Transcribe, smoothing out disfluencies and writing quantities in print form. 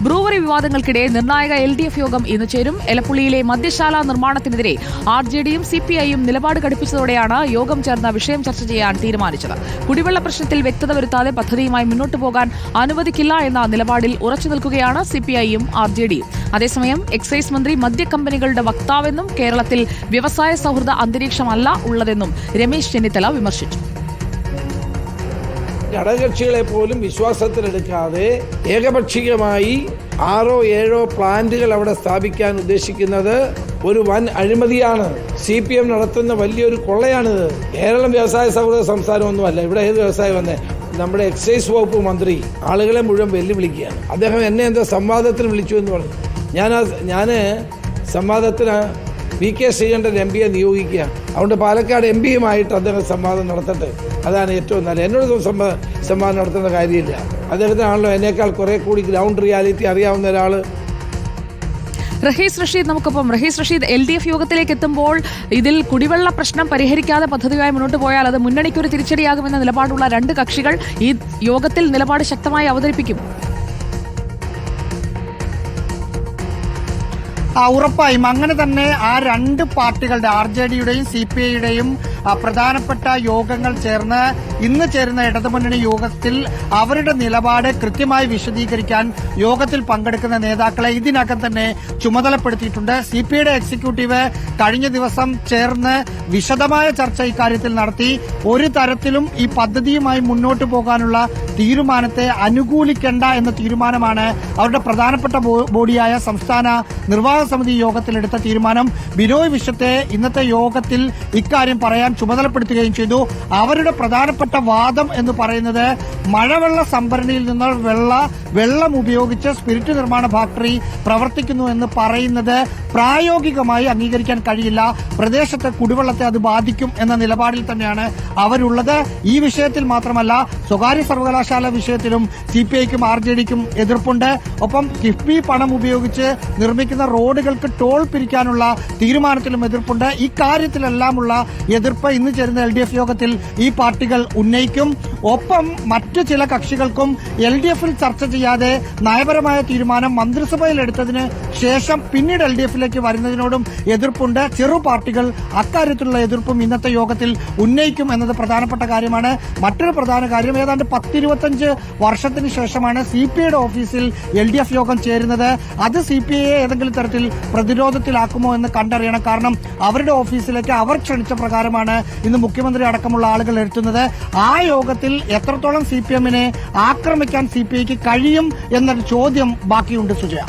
Brewery വിവാദങ്ങൾക്കിടെ നിർണായക LDF യോഗം ഇന്ന് ചേരും. എലപ്പുള്ളിയിലെ മദ്യശാല നിർമ്മാണത്തിനെതിരെ RJDയും CPIയും നിലപാട് കടുപ്പിച്ചതോടെയാണ് യോഗം ചേർന്ന വിഷയം ചർച്ച ചെയ്യാൻ തീരുമാനിച്ചത്. കുടിവെള്ള പ്രശ്നത്തിൽ വ്യക്തത വരുത്താതെ പദ്ധതിയുമായി മുന്നോട്ടു പോകാൻ അനുവദിക്കില്ല എന്ന നിലപാടിൽ ഉറച്ചു നിൽക്കുകയാണ് CPIയും RJDയും. അതേസമയം എക്സൈസ് മന്ത്രി മദ്യക്കമ്പനികളുടെ വക്താവെന്നും കേരളത്തിൽ വ്യവസായ സൗഹൃദ അന്തരീക്ഷമല്ല ഉള്ളതെന്നും രമേശ് ചെന്നിത്തല വിമർശിച്ചു. ഘടകകക്ഷികളെ പോലും വിശ്വാസത്തിലെടുക്കാതെ ഏകപക്ഷീയമായി 6-7 പ്ലാന്റുകൾ അവിടെ സ്ഥാപിക്കാൻ ഉദ്ദേശിക്കുന്നത് ഒരു വൻ അഴിമതിയാണ്. CPM നടത്തുന്ന വലിയൊരു കൊള്ളയാണിത്. കേരളം വ്യവസായ സൗഹൃദ സംസ്ഥാനമൊന്നുമല്ല. ഇവിടെ ഏത് വ്യവസായം വന്നേ? നമ്മുടെ എക്സൈസ് വകുപ്പ് മന്ത്രി ആളുകളെ മുഴുവൻ വെല്ലുവിളിക്കുകയാണ്. അദ്ദേഹം എന്നെ എന്തോ സംവാദത്തിന് വിളിച്ചു എന്ന് പറഞ്ഞു. ഞാൻ സംവാദത്തിന് VK ശ്രീകണ്ഠൻ MP നിയോഗിക്കുകയാണ്. അതുകൊണ്ട് പാലക്കാട് MPയുമായിട്ട് അദ്ദേഹം സംവാദം നടത്തട്ടെ. അതാണ് ഏറ്റവും നല്ലത്. എന്നോട് സംവാദം നടത്തേണ്ട കാര്യമില്ല. അദ്ദേഹത്തിനാണല്ലോ എന്നേക്കാൾ കുറെ കൂടി ഗ്രൗണ്ട് റിയാലിറ്റി അറിയാവുന്ന ഒരാൾ. റഹീസ് റഷീദ് നമുക്കൊപ്പം. റഹീസ് റഷീദ്, LDF യോഗത്തിലേക്ക് എത്തുമ്പോൾ ഇതിൽ കുടിവെള്ള പ്രശ്നം പരിഹരിക്കാതെ പദ്ധതിയുമായി മുന്നോട്ട് പോയാൽ അത് മുന്നണിക്കൊരു തിരിച്ചടിയാകുമെന്ന നിലപാടുള്ള രണ്ട് കക്ഷികൾ ഈ യോഗത്തിൽ നിലപാട് ശക്തമായി അവതരിപ്പിക്കും. ഉറപ്പായും അങ്ങനെ തന്നെ ആ രണ്ട് പാർട്ടികളുടെ RJDയുടെയും CPIയുടെയും പ്രധാനപ്പെട്ട യോഗങ്ങൾ ചേർന്ന് ഇന്ന് ചേരുന്ന ഇടതുമുന്നണി യോഗത്തിൽ അവരുടെ നിലപാട് കൃത്യമായി വിശദീകരിക്കാൻ യോഗത്തിൽ പങ്കെടുക്കുന്ന നേതാക്കളെ ഇതിനകം തന്നെ ചുമതലപ്പെടുത്തിയിട്ടുണ്ട്. CPIയുടെ എക്സിക്യൂട്ടീവ് കഴിഞ്ഞ ദിവസം ചേർന്ന് വിശദമായ ചർച്ച ഇക്കാര്യത്തിൽ നടത്തി. ഒരു തരത്തിലും ഈ പദ്ധതിയുമായി മുന്നോട്ടു പോകാനുള്ള തീരുമാനത്തെ അനുകൂലിക്കേണ്ട എന്ന തീരുമാനമാണ് അവരുടെ പ്രധാനപ്പെട്ട ബോഡിയായ സംസ്ഥാന നിർവാഹക സമിതി യോഗത്തിലെടുത്ത തീരുമാനം. ബിനോയ് വിശ്വത്തെ ഇന്നത്തെ യോഗത്തിൽ ഇക്കാര്യം പറയാൻ ചുമതലപ്പെടുത്തുകയും ചെയ്തു. അവരുടെ പ്രധാനപ്പെട്ട വാദം എന്ന് പറയുന്നത് മഴവെള്ള സംഭരണിയിൽ നിന്ന് വെള്ളം ഉപയോഗിച്ച് സ്പിരിറ്റ് നിർമ്മാണ ഫാക്ടറി പ്രവർത്തിക്കുന്നു എന്ന് പറയുന്നത് പ്രായോഗികമായി അംഗീകരിക്കാൻ കഴിയില്ല. പ്രദേശത്തെ കുടിവെള്ളത്തെ അത് ബാധിക്കും എന്ന നിലപാടിൽ തന്നെയാണ് അവരുള്ളത്. ഈ വിഷയത്തിൽ മാത്രമല്ല, സ്വകാര്യ സർവകലാശാല വിഷയത്തിലും CPIക്കും RJDക്കും എതിർപ്പുണ്ട്. ഒപ്പം കിഫ്ബി പണം ഉപയോഗിച്ച് നിർമ്മിക്കുന്ന റോഡുകൾക്ക് ടോൾ പിരിക്കാനുള്ള തീരുമാനത്തിലും എതിർപ്പുണ്ട്. ഇക്കാര്യത്തിലെല്ലാമുള്ള എതിർപ്പ് ഇന്ന് ചേരുന്ന LDF യോഗത്തിൽ ഈ പാർട്ടികൾ ഉന്നയിക്കും. ഒപ്പം മറ്റു ചില കക്ഷികൾക്കും LDFൽ ചർച്ച ചെയ്യാതെ നയപരമായ തീരുമാനം മന്ത്രിസഭയിൽ എടുത്തതിന് ശേഷം പിന്നീട് LDFിലേക്ക് വരുന്നതിനോടും എതിർപ്പുണ്ട്. ചെറു പാർട്ടികൾ അക്കാര്യത്തിലുള്ള എതിർപ്പും ഇന്നത്തെ യോഗത്തിൽ ഉന്നയിക്കും എന്നത് പ്രധാനപ്പെട്ട കാര്യമാണ്. മറ്റൊരു പ്രധാന കാര്യം, ഏതാണ്ട് 10-25 വർഷത്തിന് ശേഷമാണ് CPIയുടെ ഓഫീസിൽ LDF യോഗം ചേരുന്നത്. അത് CPIയെ ഏതെങ്കിലും തരത്തിൽ പ്രതിരോധത്തിലാക്കുമോ എന്ന് കണ്ടറിയണം. കാരണം അവരുടെ ഓഫീസിലേക്ക് അവർ ക്ഷണിച്ച പ്രകാരമാണ് ഇന്ന് മുഖ്യമന്ത്രി അടക്കമുള്ള ആളുകൾ എത്തുന്നത്. ആ യോഗത്തിൽ എത്രത്തോളം CPMനെ ആക്രമിക്കാൻ CPIക്ക് കഴിയും എന്നൊരു ചോദ്യം ബാക്കിയുണ്ട് സുജയ.